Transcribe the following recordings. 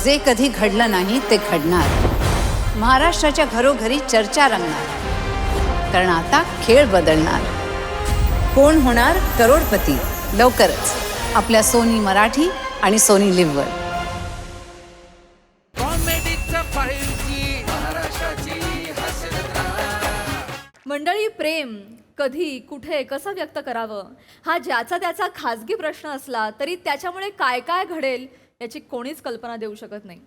जे कधी घडलं नाही ते घडणार. महाराष्ट्राच्या घरोघरी चर्चा रंगणार, कारण आता खेळ बदलणार. कोण होणार करोडपती लवकरच आपल्या सोनी मराठी आणि सोनी लिव्हवर. मंडळी, प्रेम कधी कुठे कसं व्यक्त करावं हा ज्याचा त्याचा खाजगी प्रश्न असला तरी त्याच्यामुळे काय काय घडेल याची कोणीच कल्पना देऊ शकत नाही.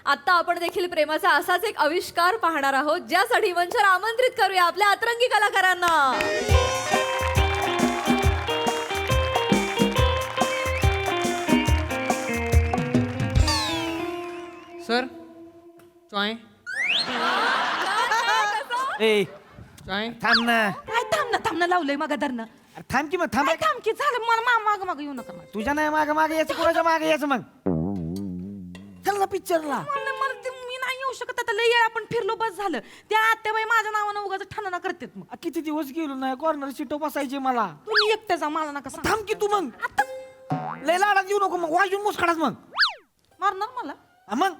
आता आपण देखील प्रेमाचा असाच एक आविष्कार पाहणार आहोत, ज्यासाठी मंचावर आमंत्रित करूया आपल्या अतरंगी कलाकारांना. सर चाय ए चाय थांब ना. काय थांब ना लावलंय मग धरणं. अरे थांब की मग थांब. काय थांब की झालं, मला माग माग येऊ नका. तुझ्या नाही माग मागे यायचं, कोणाच्या मागे यायचं मग. चल ना पिक्चरला. मी नाही येऊ शकत आता, लय वेळ आपण फिरलो, बस झालं. त्या आत्याबाई माझ्या नावानं उगाच ठणना करतात. मग किती दिवस गेलो नाही, कॉर्नर सीट बसायची मला. तुम्ही एकटं जा, मला नका सांग. थांब की तू मग. लय लाडात येऊ नको मग, वाजून मुसकाडाच मग. मारणार मला मग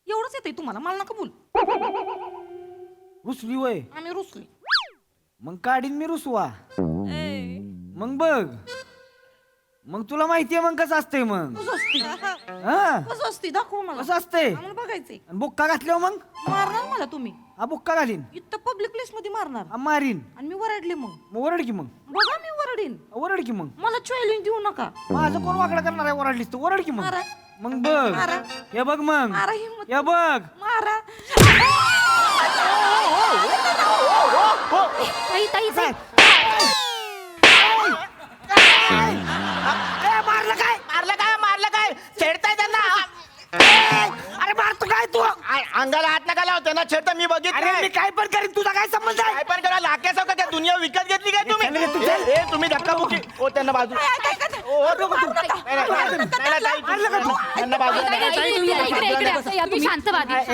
एवढंच येतंय तुम्हाला, मला नका बोल. रुसली वय आम्ही रुसली. मग काढीन मी रुसवा. मग बघ, मग तुला माहितीये मग कसं असतंय मग. कसं असते, हा कसं असते दाखव मला. कसं असतंय. आम्हाला बघायचंय. आणि बुक्का घातल्यावर मग मारणार मला तुम्ही. हा बुक्का घालीन. इथं पब्लिक प्लेस मध्ये मारणार हा मारीन. आणि मी वरडले. मग मग ओरड की मग. बघा मी वरडीन. ओरड की मग. मला चॅलेंज देऊ नका. माझं कोण वाकडं करणार आहे, ओरडलीस तर ओरड की मग. मारा. मग बघ मारा. हे बघ मग. मारा हिम्मत. हे बघ. मारा. ताई ताई ताई. मारलं काय मारलं काय मारलं काय छेडताय त्यांना. अरे मारतो काय तू. अंगाला हात नका लावते त्यांना छेडता मी अरे बघितलं. मी काय पण करीन, तुझा काय संबंध आहे. काय पण करा लाक्यासाव का दुनिया विकत घेतली काय तुम्ही. चल रे, तू चल. ए, तुम्ही धक्काबुक्की. ओ त्यांना बाजू. ओ, नको तू. नाही, नाही, नाही, ताई, त्यांना बाजू. तुम्ही शांत व्हा. काय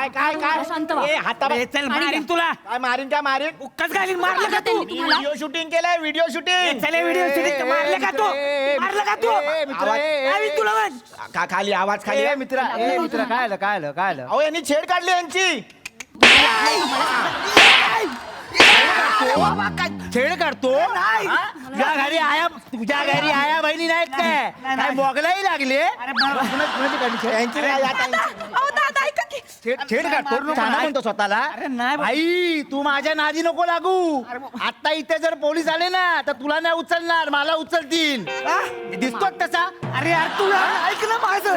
काय काय शांत व्हा. ए, हाता ए, चल मारीन तुला. काय मारीन काय मारीन. उक्काच घालीन. मारलं का तू. व्हिडिओ शूटिंग केलंय व्हिडिओ शूटिंग. चल व्हिडिओ शूटिंग. मारलं का तू. मारलं का तू. आवाज तुला म्हण. खाली आवाज खाली. मित्रा काय आलं काय आलं काय आलं. अहो यांनी छेड काढली यांची. छेड काढतो. तुझ्या घरी आया बहिणी नाहीत काय, काय मोगलाही लागले. यांची अहो दादा ऐका की. छेड काढतो छान म्हणतो स्वतःला. अरे नाही बा. आई तू माझ्या नादी नको लागू. आता इथे जर पोलीस आले ना तर तुला नाही उचलणार, मला उचलतील. दिसतोच तसा. अरे यार तू ऐक ना माझं.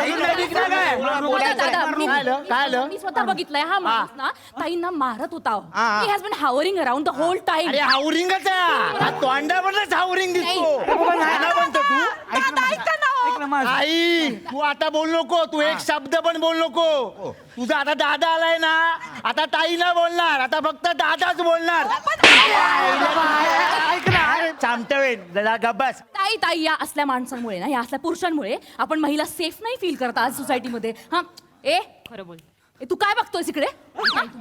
मी स्वतः बघितलंय हा माणूस ना ताईंना मारत होता. He has been hovering around the whole time. अरे हावरिंगच आहे. तोंडावरच हावरिंग दिसतो. काय म्हणतो तू. ऐक ना माझं. आई तू आता बोल नको, तू एक शब्द पण बोल नको. तुझा आता दादा आलाय ना, आता ताई ना बोलणार, आता फक्त दादाच बोलणार. ऐक ना. चामटवेन जरा गब्बस. ताई ताई या असल्या माणसांमुळे ना, या असल्या पुरुषांमुळे आपण महिला सेफ नाही फील करत आज सोसायटीमध्ये. हा ए खरं बोल. तू काय बघतोयस इकडे.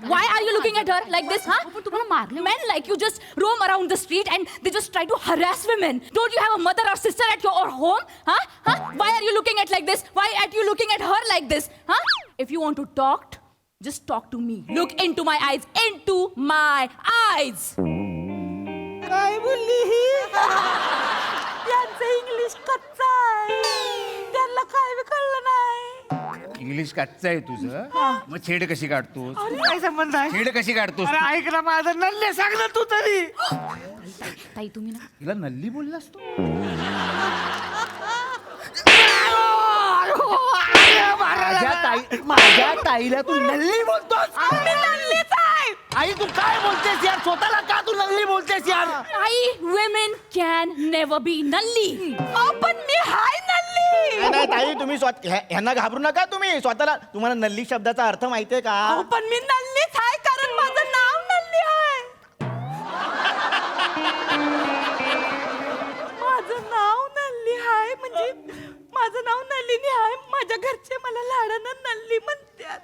Why are you looking at her like this. हा तुम्हाला मारले. Men like you just roam around the street and they just try to harass women. Don't you have a mother or sister at your home. हा हा why are you looking at like this. Why are you looking at her like this. हा if you want to talk just talk to me. Look into my eyes. Into my eyes. काय बोलली ही. त्यांचं English कच्चा आहे, त्यांना काय बी कळलं नाही. इंग्लिश कच्चं आहे तुझं, मग छेड कशी काढतोस. काय संबंध आहे. छेड कशी काढतोस. अरे ऐक ना माझं. नल्ले सांग ना तू तरी. ताई तुम्ही ना तिला नल्ली बोललास तू. माझ्या ताईला तू नल्ली बोलतोस. आई तू काय बोलतेस यार, स्वतःला का तू नल्ली बोलतेस यार. आई women can never be nalli. पण मी हाय नल्ली. नाही ताई तुम्ही ह्यांना घाबरू नका. तुम्ही स्वतःला, तुम्हाला नल्ली शब्दाचा अर्थ माहितीये का. पण मी नल्लीच आहे, कारण माझं नाव नल्ली आहे. माझं नाव नल्ली आहे, म्हणजे माझं नाव नलिनी आहे. माझ्या घरचे मला लाडानं नल्ली म्हणतात.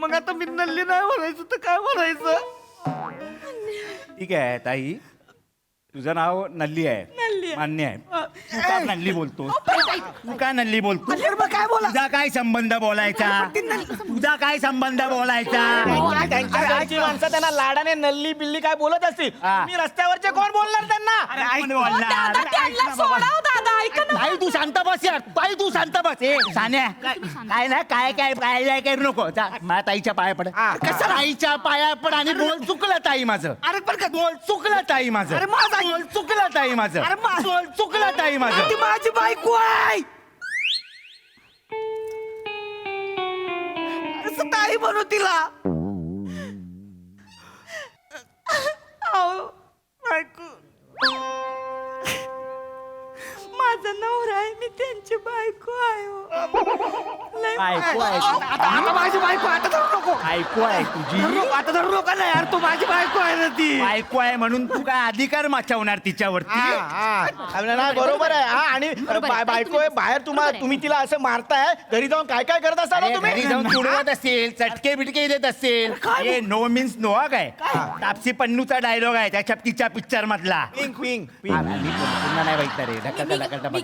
मग आता मी नल्ली नाही म्हणायचं तर काय म्हणायचं. ठीक आहे ताई, तुझं नाव नल्ली आहे. नल्ली नल्ली आहे. मान्य आहे तू का नल्ली बोलतो तू का नल्ली बोलतो अरे मग काय बोला तुझा काय संबंध बोलायचा तुझा काय संबंध बोलायचा त्यांच्या घरची माणसं त्यांना लाडाने नल्ली बिल्ली काय बोलत असतील हा. मी रस्त्यावरचे कोण बोलणार त्यांना कोण दादा बोलणार? त्यांना सोडा हो, दादा ऐका ना. ताई तू शांत बस यार ताई तू शांत बस ए सान्या काय ना काय काय काय काय करू नको जा माझ्या ताईच्या पाया पड कसं ताईच्या पाया पड आणि बोल चुकलं ताई माझं अरे पण का बोल चुकलं ताई माझं अरे माझा- बोल चुकलं ताई माझं अरे बोल चुकलं ताई माझं ती माझी बायको आहे कसं ताई म्हणू तिला अहो, बायको माझा नवरा आहे मी त्यांची बायको आहे हो. लय बायको आहे तू. आता माझी बायको आता धरू नको बायको आहे तुझी धरू नको, आता धरू नको ना यार तू माझी बायको आहे ना ती बायको आहे म्हणून तू काय अधिकार माचवणार तिच्यावरती नाही बरोबर आहे हा आणि बायको आहे बाहेर तुम्ही तिला असं मारताय घरी जाऊन काय काय करत असता अरे, तुम्ही घरी जाऊन तुडवत असेल चटके बिटके देत असेल हे नो मीन्स नो हा काय तापसी पन्नूचा डायलॉग आहे त्या छपकीच्या पिक्चर मधला पिंग पिंग हा, मी पुन्हा नाही बघितलं रे ढकलता ढकलता मी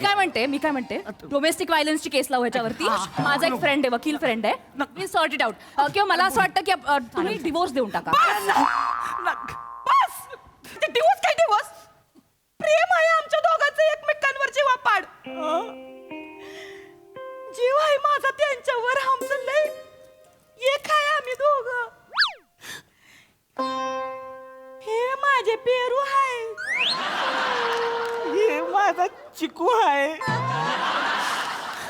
काय म्हणते डोमेस्टिक व्हायलन्सची केस लावू ह्याच्यावरती माझा एक फ्रेंड आहे वकील फ्रेंड आहे मी सॉर्ट इट आउट किंवा मला असं वाटतं की तुम्ही डिवोर्स देऊन टाका बस दिवस काय दिवस प्रेम आहे आमच्या दोघांचं एकमेकांवर जीवापाड जीव आहे माझा त्यांच्यावर आमचं लय एक आहे आम्ही दोघं हे माझे पेरू आहे हे माझा चिकू आहे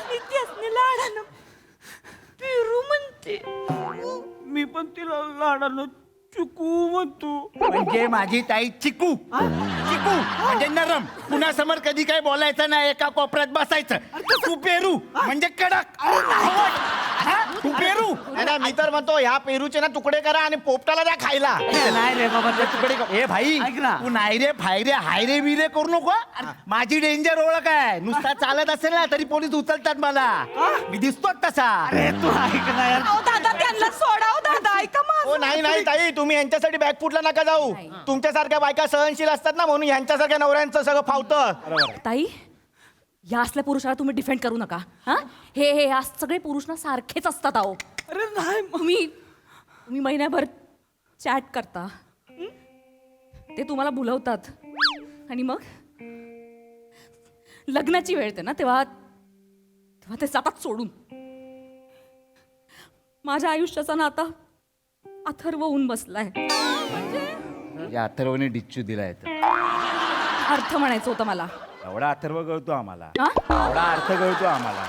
मी त्यासने लाडानं पेरू म्हणते मी पण तिला लाडानं चिकू म्हणतो म्हणजे माझी ताई चिकू चिकू म्हणजे नरम कुणासमोर कधी काय बोलायचं नाही एका कोपऱ्यात बसायचं तू पेरू म्हणजे कडक हा? तू पेरू नाही मी तर म्हणतो ह्या पेरूचे ना तुकडे करा आणि पोपटाला द्या खायला नाही रे बाबा ते तुकडे ए भाई ऐक ना. तू नाही रे फायरे हायरे बिरे करू नको माझी डेंजर ओळख आहे नुसता चालत असेल ना तरी पोलीस उचलतात मला मी दिसतोच तसा अरे तू ऐक ना यार अहो दादा त्यांना सोडाव दादा ऐका हो माझं नाही ताई तुम्ही यांच्यासाठी बॅकफुटला नका जाऊ तुमच्यासारख्या बायका सहनशील असतात ना म्हणून यांच्यासारख्या नवऱ्यांचं सगळं फावतं ताई या असल्या पुरुषाला तुम्ही डिफेंड करू नका हा हे या सगळे पुरुष ना सारखेच असतात अहो अरे नाही तुम्ही महिन्याभर चॅट करता ते तुम्हाला बोलवतात आणि मग लग्नाची वेळ येते ना तेव्हा ते जातात सोडून माझ्या आयुष्याचा ना आता अथर्व होऊन बसलाय या अथर्वने डिच्चू दिलाय अर्थ म्हणायचं होतं मला एवढा अथर्व कळतो आम्हाला हा? एवढा अर्थ कळतो आम्हाला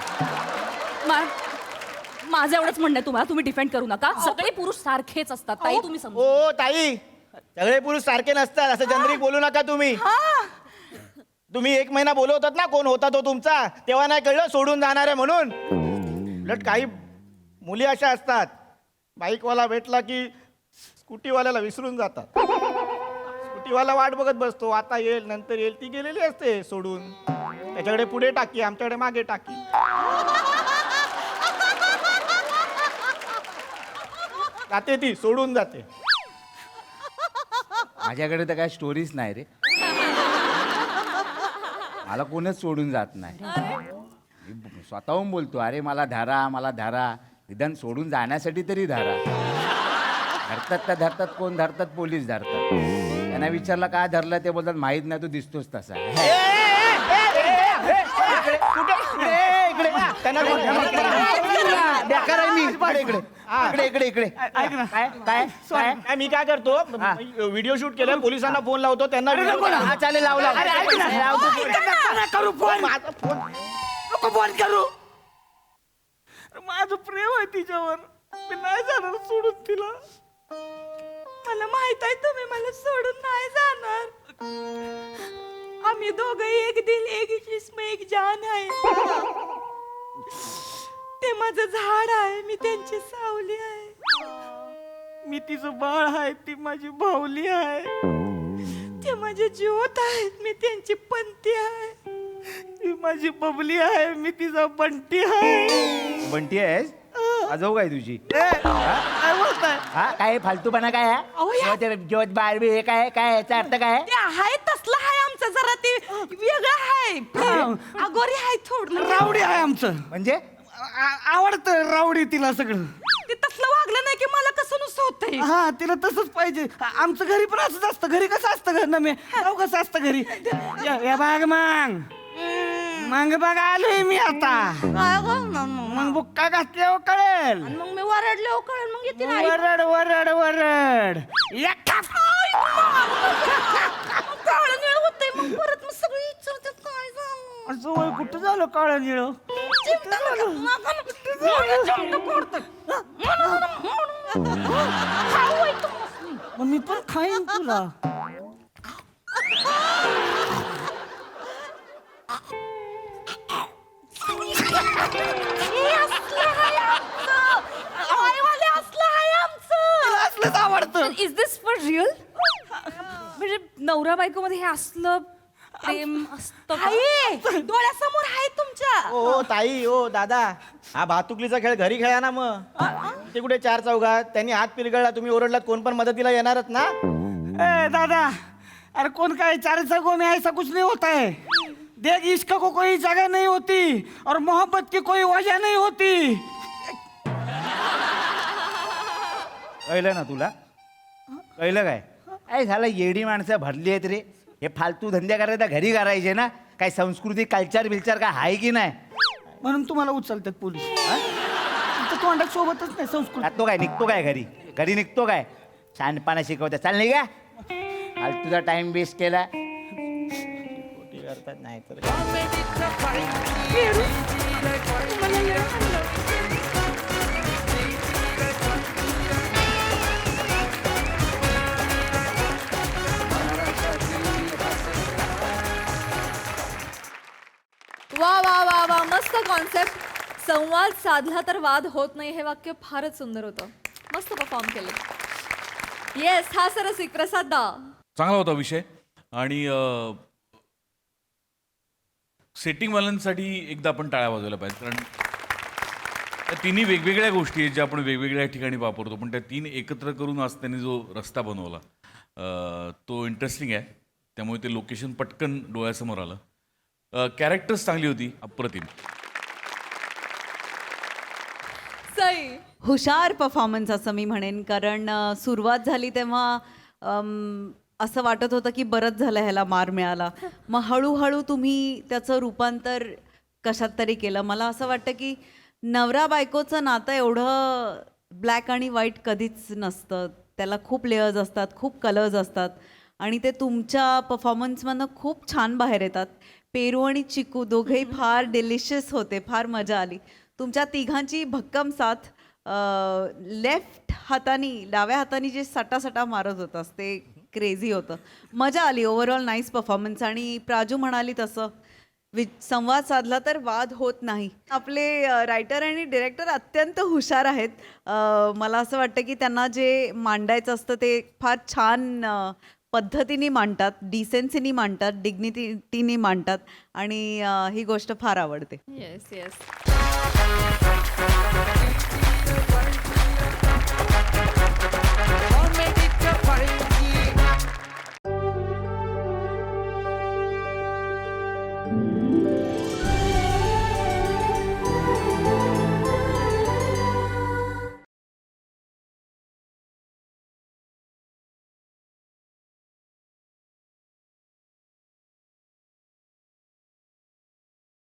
माझं एवढंच म्हणणं आहे तुम्हाला तुम्ही डिफेंड करू नका सगळे पुरुष सारखेच असतात ताई तुम्ही समजू हो ताई सगळे पुरुष सारखे नसतात असं जनरिक बोलू नका तुम्ही तुम्ही 1 महिना बोलवतात ना कोण होता तो तुमचा तेव्हा नाही कळलं सोडून जाणार आहे म्हणून उलट काही मुली अशा असतात बाईकवाला भेटला की स्कूटीवाल्याला विसरून जातात स्कूटीवाला वाट बघत बसतो आता येईल नंतर येईल ती गेलेली असते सोडून त्याच्याकडे पुढे टाकी आमच्याकडे मागे टाकी जाते ती सोडून जाते माझ्याकडे तर काय स्टोरीज नाही रे मला कोणच सोडून जात नाही मी स्वतःहून बोलतो अरे मला धारा निदान सोडून जाण्यासाठी तरी धारा धरतात कोण धरतात पोलीस धरतात त्यांना विचारलं काय धरलं ते बोलतात माहित नाही तू दिसतोच तसा बेकार आहे मी इकडे मी काय करतो व्हिडिओ शूट केलं पोलिसांना फोन लावतो त्यांना हा चालेल लावला करू फोन माझा फोन नको फोन करू माझं प्रेम आहे तिच्यावर मी नाही जाणार सोडून तिला मला माहित आहे तुम्ही मला सोडून नाही जाणार आम्ही दोघं एक दिल एक जिस्म एक जान आहे ते माझं झाड आहे मी त्यांची सावली आहे मी तिचं बाळ आहे ती माझी भावली आहे ते माझे ज्योत आहेत मी त्यांची पंथी आहे ती माझी बबली आहे मी तिचा बंटी आहे बंटी आहेस आजो काय तुझी काय बोलताय हा काय फालतूपणा काय अहो, या- आहे ज्योत बारबी हे काय याचा अर्थ काय ते आहे तसलं आहे आमचं जरा ते वेगळं आहे अगोरी आहे थोडं रावडी आहे आमचं म्हणजे आवडतं रावडी तिला सगळं. ते तसलं वागलं नाही की मला कसं नुसतं होतंय. हा तिला तसंच पाहिजे. आमचं घरी पण असंच असतं. घरी कसं असतं घर नमे कसं असतं घरी. या बाग मग बघ आलोय मी आता. मग बुक्का घातल्यावर कळेल. मग मी वरडले कळेल मग येते नाही. वरड काळं निळ होतंय मग परत मग सगळी विचारतात काय झालं. असं वय कुठं झालं काळं निळ. मग मी पण खाईन तुला. तिला असलंच आवडतं. Is this for real? म्हणजे नवरा बायको मध्ये हे असलं प्रेम असतं का? डोळ्यासमोर आहे तुमच्या. ओ ताई ओ दादा, हा भातुकलीचा खेळ घरी खेळा ना मग. ते कुठे चार चौघात त्यांनी हात पिरगळला, तुम्ही ओरडलात, कोण पण मदतीला येणारच ना. ए दादा, अरे कौन का है 4 जगहों में ऐसा कुछ नहीं होता है. देख इश्क को कोई जगह नहीं होती और मोहब्बत की कोई वजह नहीं होती. कळलं ना तुला? कळलं काय झालं? येडी माणसं भरली आहेत रे. हे फालतू धंदे करायचा घरी करायचे ना. काय संस्कृती कल्चर बिल्चर काय आहे की नाही? म्हणून तुम्हाला उचलतात पोलीस. तुमच्या तोंडात सोबतच नाही संस्कृत. तो काय निघतो काय घरी? घरी निघतो काय? शहाणपणा शिकवता. चाल नाही का? फालतूचा टाइम वेस्ट केला. करतात नाही तर वा वा वा वा, मस्त कॉन्सेप्ट. संवाद साधला तर वाद होत नाही, हे वाक्य फारच सुंदर होतं. मस्त परफॉर्म केलं. येस, हा सरसिक प्रसाद दा. चांगला होता विषय. आणि सेटिंगवाल्यांसाठी एकदा आपण टाळ्या वाजवायला पाहिजे, कारण त्या तिन्ही वेगवेगळ्या गोष्टी आहेत ज्या आपण वेगवेगळ्या ठिकाणी वापरतो, पण त्या तीन एकत्र करून आज त्यांनी जो रस्ता बनवला तो इंटरेस्टिंग आहे. त्यामुळे ते लोकेशन पटकन डोळ्यासमोर आलं. कॅरेक्टर्स चांगली होती, अप्रतिम. सई. हुशार परफॉर्मन्स असं मी म्हणेन, कारण सुरुवात झाली तेव्हा असं वाटत होतं की बरंच झालं ह्याला मार मिळाला. मग हळूहळू तुम्ही त्याचं रूपांतर कशात तरी केलं. मला असं वाटतं की नवरा बायकोचं नातं एवढं ब्लॅक आणि व्हाईट कधीच नसतं. त्याला खूप लेयर्स असतात, खूप कलर्स असतात, आणि ते तुमच्या परफॉर्मन्समधनं खूप छान बाहेर येतात. पेरू आणि चिकू दोघेही फार डिलिशियस होते, फार मजा आली. तुमच्या तिघांची भक्कम साथ. लेफ्ट हातानी डाव्या हातानी जे सटासटा मारत होतास ते क्रेझी होतं. मजा आली. Overall nice performance. आणि प्राजू म्हणाली तसं संवाद साधला तर वाद होत नाही. आपले रायटर आणि डिरेक्टर अत्यंत हुशार आहेत. मला असं वाटतं की त्यांना जे मांडायचं असतं ते फार छान पद्धतीने मांडतात, डिसेन्सीनी मांडतात, डिग्निटीनी मांडतात, आणि ही गोष्ट फार आवडते. Yes yes.